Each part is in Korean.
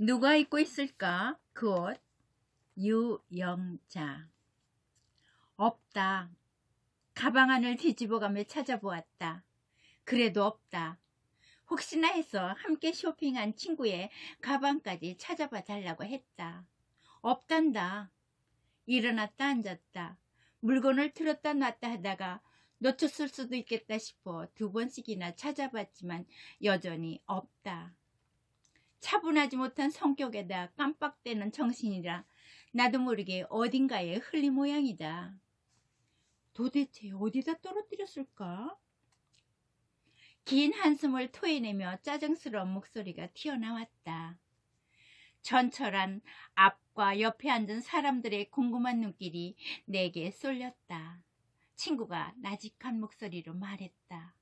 누가 입고 있을까? 그 옷. 유영자. 없다. 가방 안을 뒤집어가며 찾아보았다. 그래도 없다. 혹시나 해서 함께 쇼핑한 친구의 가방까지 찾아봐 달라고 했다. 없단다. 일어났다 앉았다. 물건을 틀었다 놨다 하다가 놓쳤을 수도 있겠다 싶어 2번씩이나 찾아봤지만 여전히 없다. 차분하지 못한 성격에다 깜빡대는 정신이라 나도 모르게 어딘가에 흘린 모양이다. 도대체 어디다 떨어뜨렸을까? 긴 한숨을 토해내며 짜증스러운 목소리가 튀어나왔다. 전철한 앞과 옆에 앉은 사람들의 궁금한 눈길이 내게 쏠렸다. 친구가 나직한 목소리로 말했다.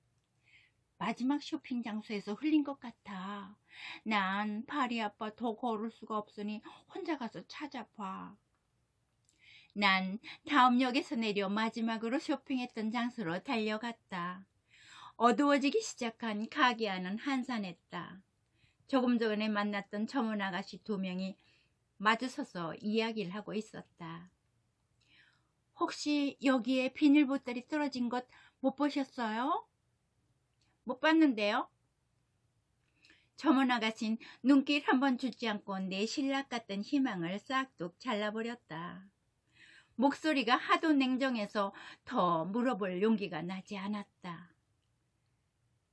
마지막 쇼핑 장소에서 흘린 것 같아. 난 발이 아파 더 걸을 수가 없으니 혼자 가서 찾아봐. 난 다음 역에서 내려 마지막으로 쇼핑했던 장소로 달려갔다. 어두워지기 시작한 가게 안은 한산했다. 조금 전에 만났던 점원 아가씨 2명이 마주서서 이야기를 하고 있었다. 혹시 여기에 비닐보틀이 떨어진 것 못 보셨어요? 못 봤는데요? 점원 아가씨는 눈길 한번 주지 않고 내 신락 같던 희망을 싹둑 잘라버렸다. 목소리가 하도 냉정해서 더 물어볼 용기가 나지 않았다.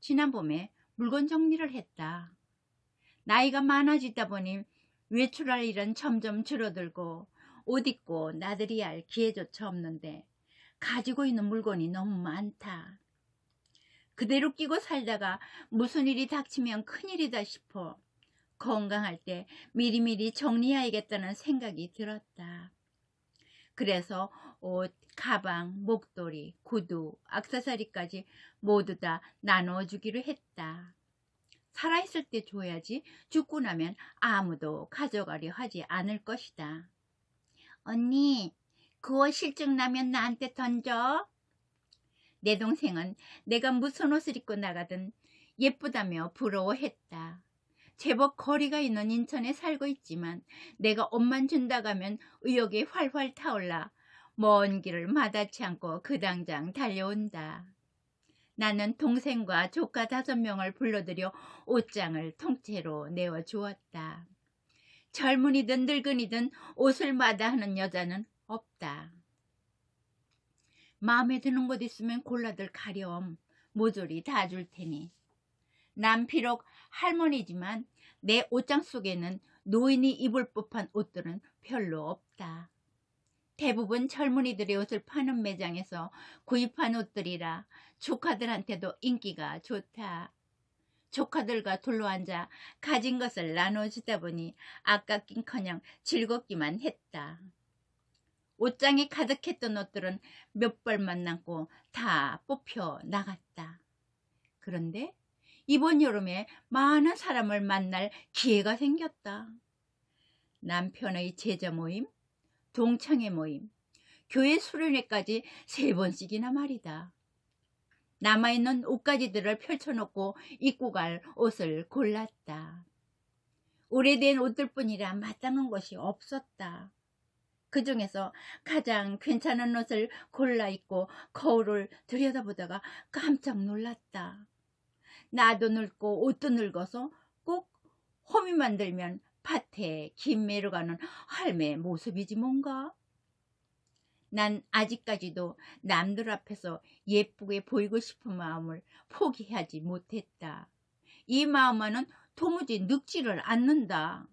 지난 봄에 물건 정리를 했다. 나이가 많아지다 보니 외출할 일은 점점 줄어들고 옷 입고 나들이 할 기회조차 없는데 가지고 있는 물건이 너무 많다. 그대로 끼고 살다가 무슨 일이 닥치면 큰일이다 싶어 건강할 때 미리미리 정리해야겠다는 생각이 들었다. 그래서 옷, 가방, 목도리, 구두, 액세서리까지 모두 다 나눠주기로 했다. 살아있을 때 줘야지 죽고 나면 아무도 가져가려 하지 않을 것이다. 언니, 그 옷 실증 나면 나한테 던져. 내 동생은 내가 무슨 옷을 입고 나가든 예쁘다며 부러워했다. 제법 거리가 있는 인천에 살고 있지만 내가 옷만 준다고 하면 의욕이 활활 타올라 먼 길을 마다치 않고 그 당장 달려온다. 나는 동생과 조카 5명을 불러들여 옷장을 통째로 내어주었다. 젊은이든 늙은이든 옷을 마다하는 여자는 없다. 마음에 드는 것 있으면 골라들 가렴. 모조리 다 줄 테니. 난 비록 할머니지만 내 옷장 속에는 노인이 입을 법한 옷들은 별로 없다. 대부분 젊은이들의 옷을 파는 매장에서 구입한 옷들이라 조카들한테도 인기가 좋다. 조카들과 둘러앉아 가진 것을 나눠주다 보니 아깝긴커녕 즐겁기만 했다. 옷장에 가득했던 옷들은 몇 벌만 남고 다 뽑혀 나갔다. 그런데 이번 여름에 많은 사람을 만날 기회가 생겼다. 남편의 제자 모임, 동창회 모임, 교회 수련회까지 3번씩이나 말이다. 남아있는 옷가지들을 펼쳐놓고 입고 갈 옷을 골랐다. 오래된 옷들뿐이라 마땅한 것이 없었다. 그 중에서 가장 괜찮은 옷을 골라 입고 거울을 들여다보다가 깜짝 놀랐다. 나도 늙고 옷도 늙어서 꼭 호미만 들면 밭에 김매로 가는 할매 모습이지 뭔가. 난 아직까지도 남들 앞에서 예쁘게 보이고 싶은 마음을 포기하지 못했다. 이 마음만은 도무지 늙지를 않는다.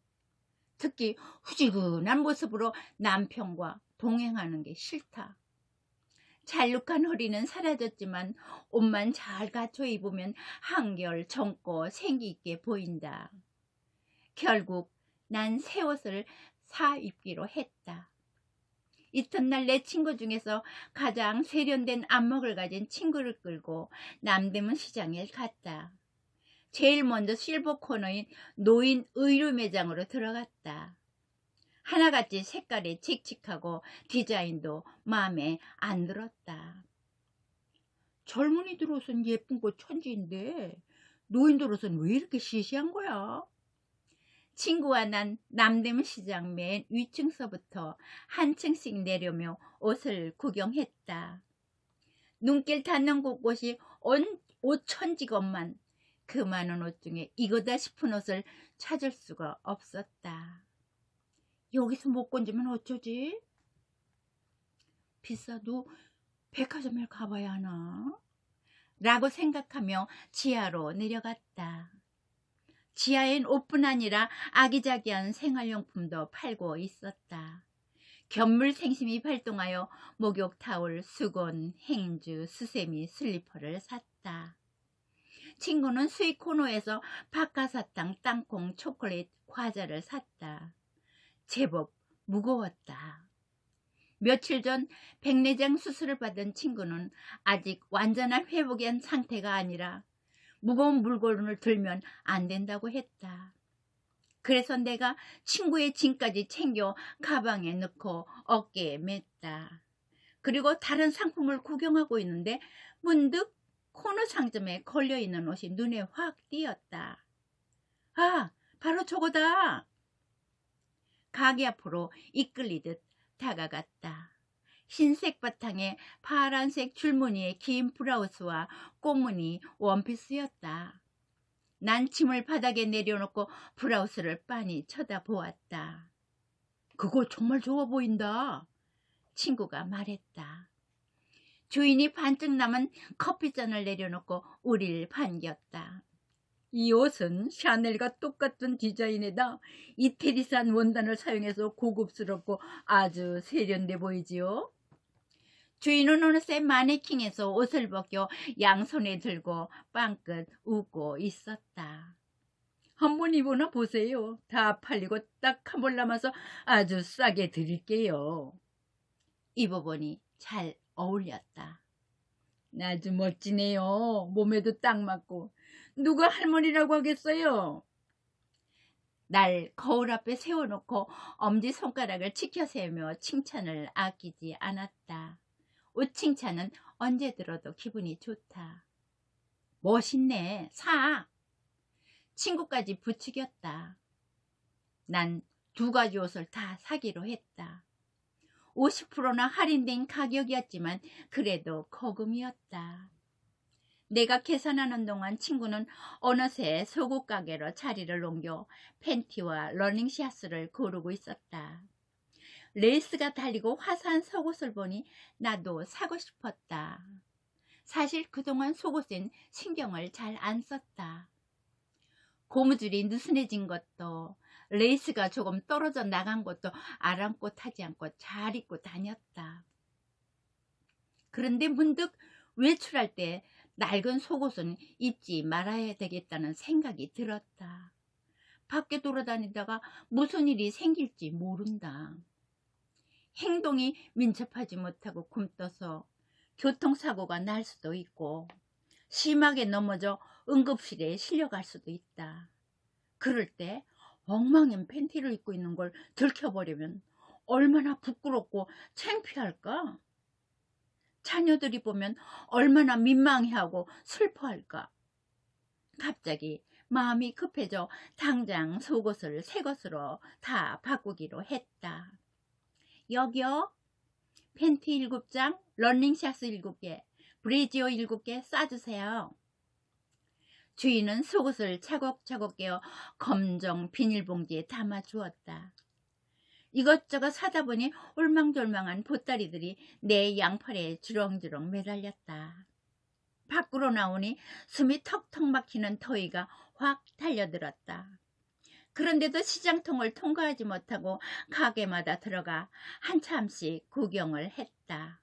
특히 후지근한 모습으로 남편과 동행하는 게 싫다. 잘룩한 허리는 사라졌지만 옷만 잘 갖춰 입으면 한결 젊고 생기 있게 보인다. 결국 난 새 옷을 사 입기로 했다. 이튿날 내 친구 중에서 가장 세련된 안목을 가진 친구를 끌고 남대문 시장에 갔다. 제일 먼저 실버 코너인 노인 의류 매장으로 들어갔다. 하나같이 색깔이 칙칙하고 디자인도 마음에 안 들었다. 젊은이들 옷은 예쁜 거 천지인데 노인들 옷은 왜 이렇게 시시한 거야? 친구와 난 남대문시장 맨 위층서부터 한 층씩 내려며 옷을 구경했다. 눈길 닿는 곳곳이 온 옷천지건만 그 많은 옷 중에 이거다 싶은 옷을 찾을 수가 없었다. 여기서 못 건지면 어쩌지? 비싸도 백화점에 가봐야 하나? 라고 생각하며 지하로 내려갔다. 지하엔 옷뿐 아니라 아기자기한 생활용품도 팔고 있었다. 견물생심이 발동하여 목욕 타올, 수건, 행주, 수세미, 슬리퍼를 샀다. 친구는 수익 코너에서 박하사탕, 땅콩, 초콜릿, 과자를 샀다. 제법 무거웠다. 며칠 전 백내장 수술을 받은 친구는 아직 완전한 회복한 상태가 아니라 무거운 물건을 들면 안 된다고 했다. 그래서 내가 친구의 짐까지 챙겨 가방에 넣고 어깨에 맸다. 그리고 다른 상품을 구경하고 있는데 문득 코너 상점에 걸려있는 옷이 눈에 확 띄었다. 아, 바로 저거다. 가게 앞으로 이끌리듯 다가갔다. 흰색 바탕에 파란색 줄무늬의 긴 브라우스와 꽃무늬 원피스였다. 난 짐을 바닥에 내려놓고 브라우스를 빤히 쳐다보았다. 그거 정말 좋아 보인다. 친구가 말했다. 주인이 반쯤 남은 커피잔을 내려놓고 우리를 반겼다. 이 옷은 샤넬과 똑같은 디자인에다 이태리산 원단을 사용해서 고급스럽고 아주 세련돼 보이지요. 주인은 어느새 마네킹에서 옷을 벗겨 양손에 들고 빵긋 웃고 있었다. 한번 입어나 보세요. 다 팔리고 딱 한 벌 남아서 아주 싸게 드릴게요. 입어보니 잘 어울렸다. 아주 멋지네요. 몸에도 딱 맞고. 누가 할머니라고 하겠어요? 날 거울 앞에 세워놓고 엄지손가락을 치켜세우며 칭찬을 아끼지 않았다. 옷 칭찬은 언제 들어도 기분이 좋다. 멋있네. 사. 친구까지 부추겼다. 난 2가지 옷을 다 사기로 했다. 50%나 할인된 가격이었지만 그래도 거금이었다. 내가 계산하는 동안 친구는 어느새 속옷 가게로 자리를 옮겨 팬티와 러닝샷을 고르고 있었다. 레이스가 달리고 화사한 속옷을 보니 나도 사고 싶었다. 사실 그동안 속옷엔 신경을 잘 안 썼다. 고무줄이 느슨해진 것도 레이스가 조금 떨어져 나간 것도 아랑곳하지 않고 잘 입고 다녔다. 그런데 문득 외출할 때 낡은 속옷은 입지 말아야 되겠다는 생각이 들었다. 밖에 돌아다니다가 무슨 일이 생길지 모른다. 행동이 민첩하지 못하고 굼떠서 교통사고가 날 수도 있고 심하게 넘어져 응급실에 실려갈 수도 있다. 그럴 때 엉망인 팬티를 입고 있는 걸 들켜버리면 얼마나 부끄럽고 창피할까? 자녀들이 보면 얼마나 민망해하고 슬퍼할까? 갑자기 마음이 급해져 당장 속옷을 새 것으로 다 바꾸기로 했다. 여기요. 팬티 7장, 러닝샷 7개, 브래지어 7개 싸주세요. 주인은 속옷을 차곡차곡 깨어 검정 비닐봉지에 담아 주었다. 이것저것 사다 보니 올망졸망한 보따리들이 내 양팔에 주렁주렁 매달렸다. 밖으로 나오니 숨이 턱턱 막히는 더위가 확 달려들었다. 그런데도 시장통을 통과하지 못하고 가게마다 들어가 한참씩 구경을 했다.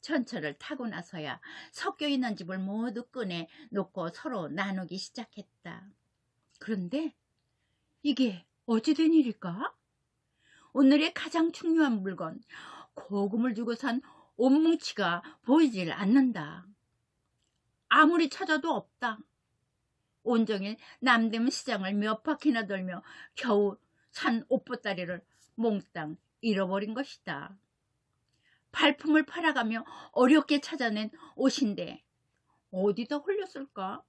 전철을 타고 나서야 섞여 있는 집을 모두 꺼내 놓고 서로 나누기 시작했다. 그런데 이게 어찌 된 일일까? 오늘의 가장 중요한 물건, 고금을 주고 산 옷뭉치가 보이질 않는다. 아무리 찾아도 없다. 온종일 남대문 시장을 몇 바퀴나 돌며 겨우 산 옷보따리를 몽땅 잃어버린 것이다. 발품을 팔아가며 어렵게 찾아낸 옷인데 어디다 홀렸을까?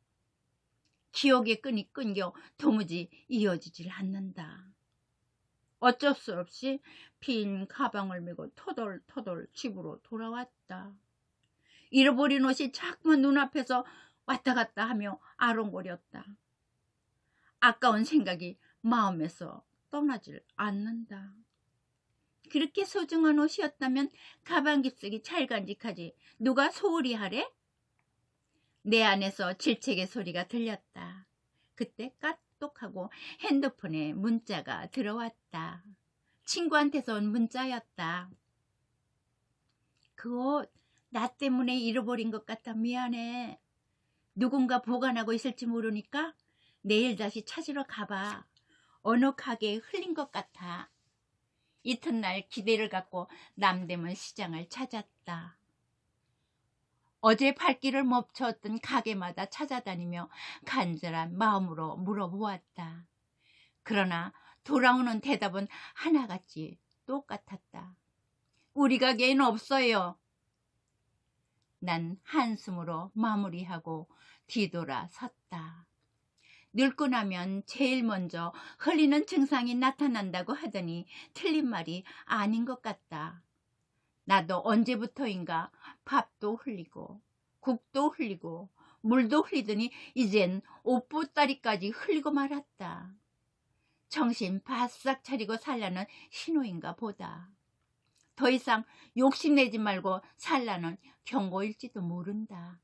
기억의 끈이 끊겨 도무지 이어지질 않는다. 어쩔 수 없이 빈 가방을 메고 터덜터덜 집으로 돌아왔다. 잃어버린 옷이 자꾸 눈앞에서 왔다 갔다 하며 아롱거렸다. 아까운 생각이 마음에서 떠나질 않는다. 그렇게 소중한 옷이었다면 가방 깊숙이 잘 간직하지 누가 소홀히 하래? 내 안에서 질책의 소리가 들렸다. 그때 까똑하고 핸드폰에 문자가 들어왔다. 친구한테서 온 문자였다. 그 옷 나 때문에 잃어버린 것 같아 미안해. 누군가 보관하고 있을지 모르니까 내일 다시 찾으러 가봐. 어느 가게에 흘린 것 같아. 이튿날 기대를 갖고 남대문 시장을 찾았다. 어제 발길을 멈췄던 가게마다 찾아다니며 간절한 마음으로 물어보았다. 그러나 돌아오는 대답은 하나같이 똑같았다. 우리 가게엔 없어요. 난 한숨으로 마무리하고 뒤돌아 섰다. 늙고 나면 제일 먼저 흘리는 증상이 나타난다고 하더니 틀린 말이 아닌 것 같다. 나도 언제부터인가 밥도 흘리고 국도 흘리고 물도 흘리더니 이젠 옷보따리까지 흘리고 말았다. 정신 바싹 차리고 살라는 신호인가 보다. 더 이상 욕심내지 말고 살라는 경고일지도 모른다.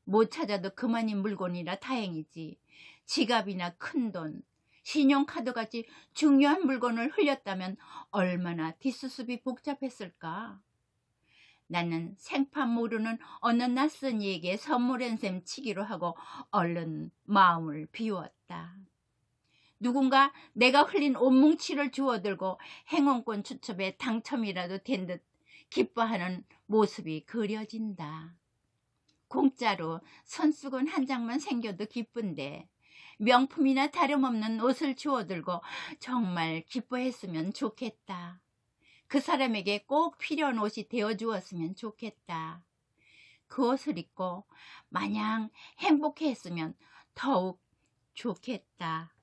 못 찾아도 그만인 물건이라 다행이지. 지갑이나 큰돈, 신용카드같이 중요한 물건을 흘렸다면 얼마나 뒷수습이 복잡했을까. 나는 생판 모르는 어느 낯선 이에게 선물한 셈 치기로 하고 얼른 마음을 비웠다. 누군가 내가 흘린 옷뭉치를 주워들고 행운권 추첨에 당첨이라도 된 듯 기뻐하는 모습이 그려진다. 공짜로 손수건 한 장만 생겨도 기쁜데 명품이나 다름없는 옷을 주워들고 정말 기뻐했으면 좋겠다. 그 사람에게 꼭 필요한 옷이 되어주었으면 좋겠다. 그 옷을 입고 마냥 행복해했으면 더욱 좋겠다.